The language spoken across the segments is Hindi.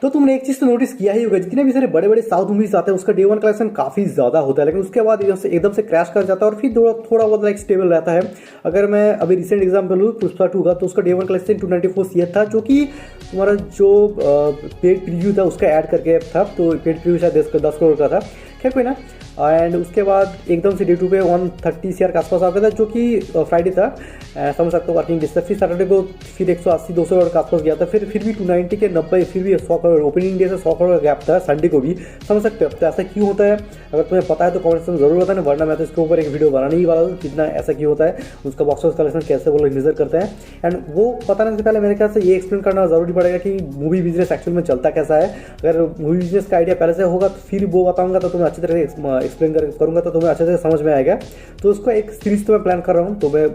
तो तुमने एक चीज तो नोटिस किया ही होगा, जितने भी सारे बड़े बड़े साउथ मूवीज आते हैं उसका डे वन कलेक्शन काफी ज्यादा होता है, लेकिन उसके बाद एकदम से क्रैश कर जाता है और फिर थोड़ा बहुत लाइक स्टेबल रहता है। अगर मैं अभी रिसेंट एग्जाम्पल लूँ पुष्पा 2 का, तो उसका डे वन कलेक्शन 294 CR था, जो कि तुम्हारा जो पेड प्रीव्यू था उसका ऐड करके था, तो पेड प्रीव्यू शायद 10 करोड़ का था। खैर कोई ना। एंड उसके बाद एकदम से डे 2 पे 130 CR के आसपास आ गया था, जो कि फ्राइडे था, समझ सकते हो वर्किंग डेज था। फिर सैटरडे को फिर 180-200 करोड़ के आसपास गया था, फिर भी 290 के 90, फिर भी 100 करोड़ ओपनिंग डे से 100 करोड़ का गैप था संडे को भी, समझ सकते हो। तो ऐसा क्यों होता है, अगर तुम्हें पता है तो कमेंट में जरूर बताना, वरना मैं तो इसके ऊपर एक वीडियो बनाने ही वाला हूँ, कितना ऐसा क्यों होता है, उसका बॉक्स ऑफिस कलेक्शन कैसे वो लोग मेजर करते हैं। एंड वो बताने से पहले मेरे ख्याल से ये एक्सप्लेन करना जरूरी पड़ेगा कि मूवी बिजनेस एक्चुअल में चलता कैसा है। अगर मूवी बिजनेस का आइडिया पहले से होगा तो फिर वो बताऊंगा तो तुम्हें अच्छी तरह से एक्सप्लेन करूंगा, तो तुम्हें अच्छे से समझ में आएगा। तो उसको एक सीरीज तो मैं प्लान कर रहा हूँ, तो मैं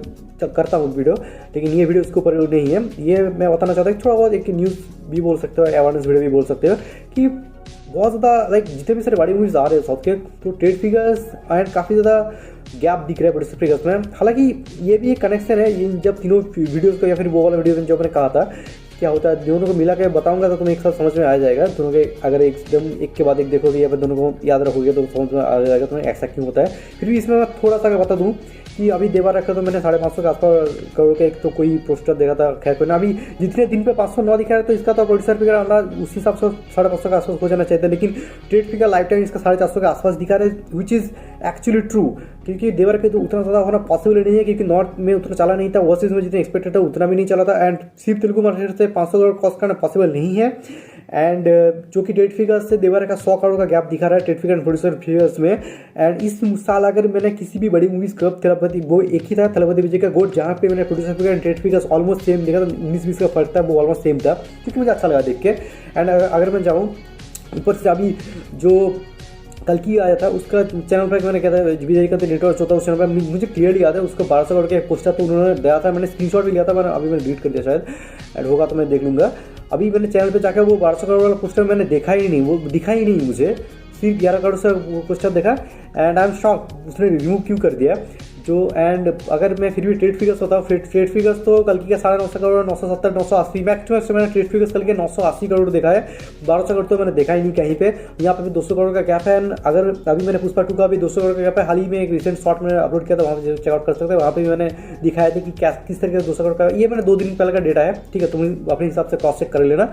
करता हूँ वीडियो, लेकिन ये वीडियो उसके ऊपर नहीं है। ये मैं बताना चाहता हूँ थोड़ा बहुत एक न्यूज़ भी बोल सकते हो, अवेयरनेस वीडियो भी बोल सकते हो, कि बहुत ज़्यादा लाइक जितने भी सारे बड़ी मूवीज आ रहे हैं साउथ के, तो ट्रेड फिगर्स एंड काफ़ी ज़्यादा गैप दिख रहा है प्रोड्यूसर फिगर्स में। हालांकि ये भी एक कनेक्शन है इन जब तीनों वीडियोज़ को, या फिर वो वाला वीडियो जो मैंने कहा था क्या होता है, दोनों को मिला के बताऊंगा तो तुम्हें एक साथ समझ में आ जाएगा। दोनों के अगर एकदम एक के बाद एक देखोगे या फिर दोनों को याद रखोगे तो समझ में आ जाएगा तुम्हें ऐसा क्यों होता है। फिर भी इसमें मैं थोड़ा सा बता दूँ कि अभी देवा रखा तो मैंने 550 के आसपास करोड़ का एक तो कोई पोस्टर देखा था। खैर कोई ना, अभी जितने दिन पे 509 दिखा रहा है तो इसका तो प्रोड्यूसर फिगर अंदाज उसी हिसाब से 550 के आसपास हो जाना चाहिए था, लेकिन ट्रेड फिगर लाइफ टाइम इसका 450 के आसपास दिखा रहा है, विच इज़ एक्चुअली ट्रू। क्योंकि देवर के तो उतना ज़्यादा होना पॉसिबल नहीं है, क्योंकि नॉर्थ में उतना चला नहीं था, ओवरसीज में जितना एक्सपेक्टेड था उतना भी नहीं चला था। एंड सिर्फ तेलुगु मार्केट से 500 करोड़ क्रॉस करना पॉसिबल नहीं है। एंड जो कि ट्रेड फिगर्स से देवर का 100 करोड़ का गैप दिखा रहा है trade figure and producer figures में। एंड इस साल अगर मैंने किसी भी बड़ी मूवीज का थलपति, वो एक ही था थलपति विजय का गोट, जहाँ पे मैंने producer figure and trade figures almost same देखा था, 19-20 का फर्क था, वो ऑलमोस्ट सेम था, क्योंकि मुझे अच्छा लगा देख के। एंड अगर मैं जाऊँ ऊपर से, अभी जो कल की आया था उसका चैनल पर मैंने कहता है विजय का तो नेटवर्क होता है, उस चैनल पर मुझे क्लियरली याद है उसको 1200 करोड़ के पोस्टर तो उन्होंने दिया था, मैंने स्क्रीनशॉट भी लिया था, मैंने अभी डिलीट कर दिया शायद, एंड होगा तो मैं देख लूँगा। अभी मैंने चैनल पे जाकर वो 1200 करोड़ वाला पोस्टर मैंने देखा ही नहीं, वो दिखा ही नहीं मुझे, सिर्फ 11 करोड़ से वो पोस्टर देखा। एंड आई एम शॉक उसने रिमूव क्यों कर दिया जो। एंड अगर मैं फिर भी ट्रेड फिगर्स होता हूँ, ट्रेड फिगर्स तो कल की का 950 करोड़, 970, 980 मैक्सिमम मैंने ट्रेड फिगर्स कल के 980 करोड़ देखा है, 1200 करोड़ तो मैंने देखा ही नहीं कहीं पे। यहाँ पे भी 200 करोड़ का गैप है। अगर अभी मैंने पुष्पा 2 का भी 200 करोड़ का गैप है, हाल ही में एक रिसेंट शॉर्ट मैंने अपलोड किया था, वहाँ पे चेकआउट कर सकते हैं, वहाँ पे भी मैंने दिखाया था कि किस तरीके से 200 करोड़ का, ये मैंने 2 दिन पहले का डेटा है, ठीक है, तुम अपने हिसाब से क्रॉस चेक कर लेना।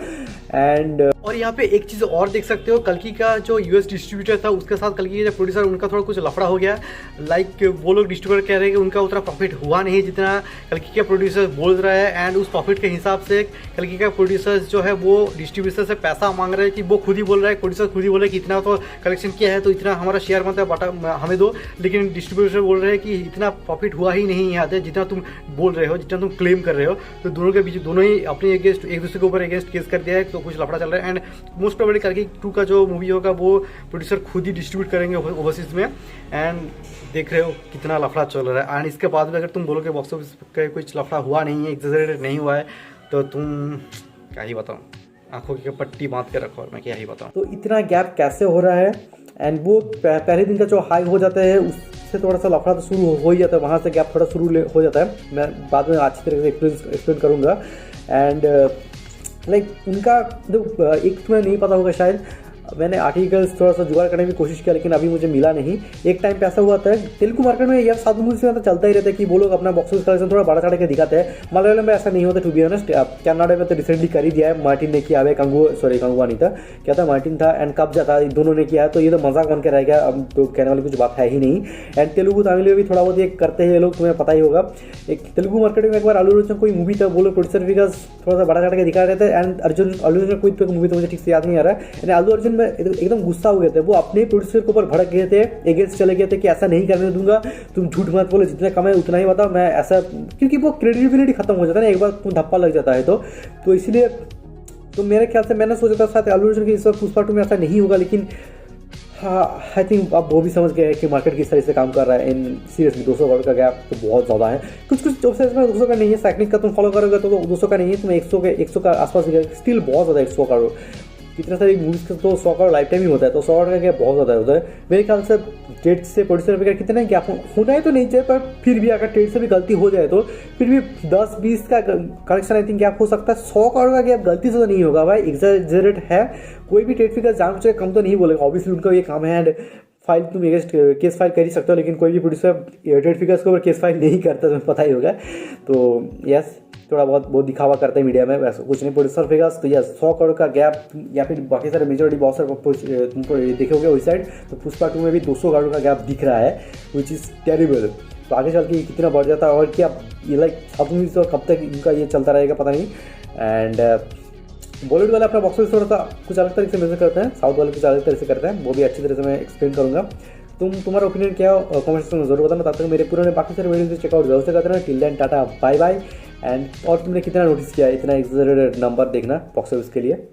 एंड और यहाँ पे एक चीज़ और देख सकते हो, कल्कि का जो यूएस डिस्ट्रीब्यूटर था उसके साथ कल्कि के जो प्रोड्यूसर, उनका थोड़ा कुछ लफड़ा हो गया। लाइक वो लोग डिस्ट्रीब्यूटर कह रहे हैं कि उनका उतना प्रॉफिट हुआ नहीं जितना कल्कि का प्रोड्यूसर बोल रहा है। एंड उस प्रॉफिट के हिसाब से कल्कि का प्रोड्यूसर जो है वो डिस्ट्रीब्यूटर से पैसा मांग रहे हैं, कि वो खुद ही बोल रहा है, प्रोड्यूसर खुद ही बोल रहे हैं कि इतना तो कलेक्शन किया है तो इतना हमारा शेयर मत है, बटा हमें दो। लेकिन डिस्ट्रीब्यूटर बोल रहे हैं कि इतना प्रॉफिट हुआ ही नहीं यहाँ से जितना तुम बोल रहे हो, जितना तुम क्लेम कर रहे हो। तो दोनों के बीच दोनों ही अपने अगेंस्ट एक दूसरे के ऊपर अगेंस्ट केस कर दिया है, तो कुछ लफड़ा चल रहा है। एंड मोस्ट प्रोबेबली कल्कि 2 का जो मूवी होगा वो प्रोड्यूसर खुद ही डिस्ट्रीब्यूट करेंगे ओवरसीज में। एंड देख रहे हो कितना लफड़ा चल रहा है। एंड इसके बाद में अगर तुम बोलोगे बॉक्स ऑफिस का कुछ लफड़ा हुआ नहीं है, एग्जैजरेटेड नहीं हुआ है, तो तुम क्या ही बताऊँ, आंखों की पट्टी बांध के रखो और मैं क्या ही बताऊँ। तो इतना गैप कैसे हो रहा है। एंड वो पहले दिन का जो हाई हो जाता है उससे थोड़ा सा लफड़ा तो शुरू हो ही जाता है, वहाँ से गैप थोड़ा शुरू हो जाता है। मैं बाद में अच्छी तरह से एक्सप्लेन करूँगा। एंड लाइक उनका एक तुम्हें नहीं पता होगा शायद, मैंने आर्टिकल्स थोड़ा सा जुगाड़ करने की कोशिश किया, लेकिन अभी मुझे मिला नहीं। एक टाइम पे ऐसा हुआ था तेलुगु मार्केट में, या साउथ मूवी से चलता ही रहता है कि वो लोग अपना बॉक्स ऑफिस कलेक्शन थोड़ा बड़ा चढ़ा के दिखाते हैं। मलयालम में ऐसा नहीं होता, टू बी ऑनेस्ट। कन्नाडा में तो रिसेंटली कर ही दिया है, मार्टिन ने किया है, कंगुआ नहीं था, क्या था, मार्टिन था, एंड कब्जा था, दोनों ने किया है। तो ये तो मजाक बन के रह गया, अब तो कहने वाली कुछ बात है ही नहीं। एंड तेलुगु तमिल में भी थोड़ा बहुत ये करते हैं लोग, तुम्हें पता ही होगा। एक तेलुगु मार्केट में एक बार अल्लू अर्जुन कोई मूवी था, वो लोग प्रोड्यूसर फिगर्स थोड़ा सा बड़ा चढ़ा के दिखा रहे थे। एंड अल्लू अर्जुन कोई मूवी तो मुझे ठीक से याद नहीं आ रहा है। अल्लू अर्जुन में एकदम गुस्सा हो गए थे, वो अपने प्रोड्यूसर के ऊपर भड़क गए थे, अगेंस्ट चले गए थे कि ऐसा नहीं करने दूंगा, तुम झूठ मत बोलो, जितना कम है उतना ही बताओ, मैं ऐसा, क्योंकि वो क्रेडिबिलिटी खत्म हो जाता है ना एक बार तुम धप्पा लग जाता है तो इसलिए। तो मेरे ख्याल से मैंने सोचा था शायद अल्लू अर्जुन की इस वक्त पुष्पा 2 में ऐसा नहीं होगा, लेकिन हाँ आई थिंक आप वो भी समझ गए हैं कि मार्केट किस तरह से काम कर रहा है। इन सीरियसली 200 करोड़ का गैप तो बहुत ज़्यादा है। कुछ वेबसाइट्स में 200 का नहीं है, टेक्निक का तुम फॉलो करोगे तो 200 का नहीं है, तुम्हें 100 का आसपास स्टिल बहुत ज़्यादा 100 करोड़। कितने सारी मूवीज़ का तो 100 करोड़ लाइफ टाइम ही होता है, तो 100 करोड़ का गैप बहुत ज़्यादा होता है मेरे ख्याल से। ट्रेड से प्रोड्यूसर वगैरह कितना गैप होना है तो नहीं चाहिए, पर फिर भी अगर ट्रेड से भी गलती हो जाए तो फिर भी 10-20 का करेक्शन आई थिंक गैप हो सकता है। 100 करोड़ का गैप गलती से तो नहीं होगा भाई, एग्जैजरेट है। कोई भी ट्रेड फिगर जान के कम तो नहीं बोलेगा, ऑब्वियसली उनका ये काम है। एंड फाइल तुम केस फाइल कर ही सकते हो, लेकिन कोई भी प्रोड्यूसर ट्रेड फिगर्स के ऊपर केस फाइल नहीं करता, तुम्हें पता ही होगा। तो यस, थोड़ा बहुत दिखावा करते हैं मीडिया में, वैसे कुछ नहीं। प्रोड्यूसर फिगर्स तो यस 100 करोड़ का गैप, या फिर बाकी सारे मेजोरिटी बहुत सारे तुमको देखोगे उस साइड, तो पुष्पा 2 में भी 200 करोड़ का गैप दिख रहा है, विच इज़ टेरिबल। तो आगे चल के कितना बढ़ जाता है और क्या ये लाइक साउथ मूवीज तो कब तक इनका ये चलता रहेगा पता नहीं। एंड बॉलीवुड वाला अपना बॉक्स ऑफिस थोड़ा सा कुछ अलग तरीके से मेजर करते हैं, साउथ वाले कुछ अलग तरीके से करते हैं, वो भी अच्छी तरह से मैं एक्सप्लेन करूँगा। तुम्हारा ओपिनियन क्या हो कमेंट सेक्शन में जरूर बताना। तब तक मेरे पुराने बाकी सारे वीडियो चेकआउट जरूर से करते रहना। Till then tata bye bye. And और तुमने कितना नोटिस किया इतना एक्सैजरेटेड नंबर देखना बॉक्स ऑफिस के लिए।